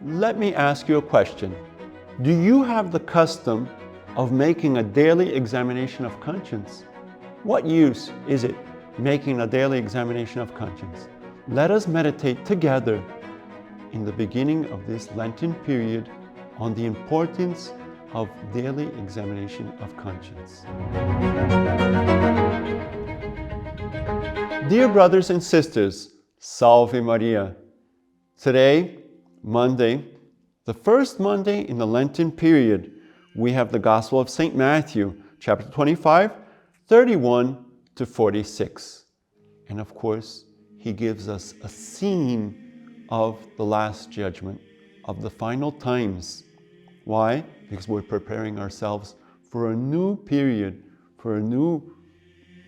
Let me ask you a question. Do you have the custom of making a daily examination of conscience? What use is it making a daily examination of conscience? Let us meditate together in the beginning of this Lenten period on the importance of daily examination of conscience. Dear brothers and sisters, Salve Maria. Today, Monday, the first Monday in the Lenten period, we have the Gospel of St. Matthew, chapter 25, 31 to 46. And of course, he gives us a scene of the Last Judgment, of the final times. Why? Because we're preparing ourselves for a new period, for a new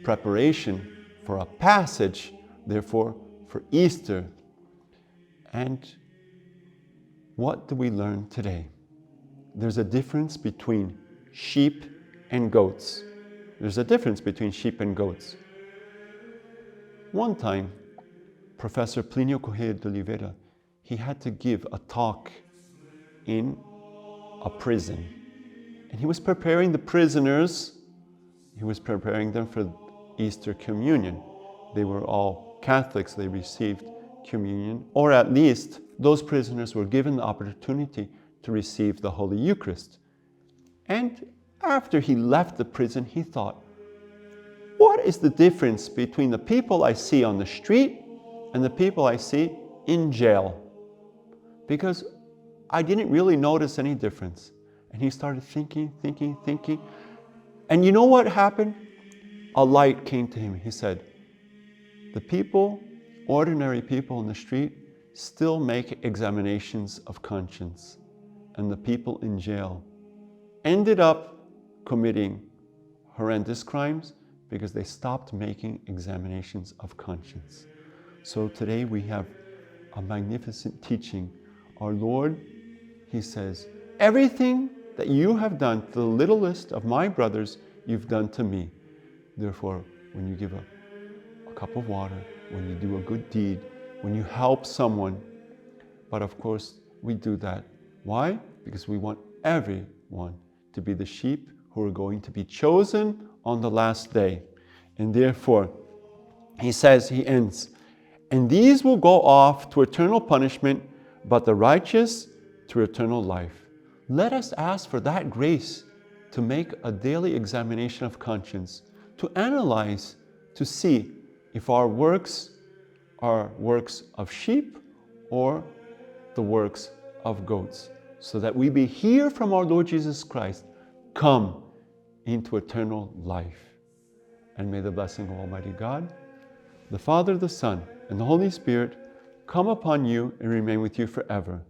preparation, for a passage, therefore for Easter. And what do we learn today? There's a difference between sheep and goats. There's a difference between sheep and goats. One time, Professor Plinio Correia de Oliveira, he had to give a talk in a prison. And he was preparing the prisoners, he was preparing them for Easter communion. They were all Catholics, they received communion, or at least those prisoners were given the opportunity to receive the Holy Eucharist. And after he left the prison, he thought, what is the difference between the people I see on the street and the people I see in jail? Because I didn't really notice any difference. And he started thinking. And you know what happened? A light came to him. He said, the people, ordinary people in the street, still make examinations of conscience. And the people in jail ended up committing horrendous crimes because they stopped making examinations of conscience. So today we have a magnificent teaching. Our Lord, he says, everything that you have done to the littlest of my brothers, you've done to me. Therefore, when you give a cup of water, when you do a good deed, when you help someone, but of course we do that. Why? Because we want everyone to be the sheep who are going to be chosen on the last day. And therefore, he says, he ends, and these will go off to eternal punishment, but the righteous to eternal life. Let us ask for that grace to make a daily examination of conscience, to analyze, to see if our works are works of sheep or the works of goats, so that we may hear from our Lord Jesus Christ, come into eternal life. And may the blessing of Almighty God, the Father, the Son, and the Holy Spirit come upon you and remain with you forever.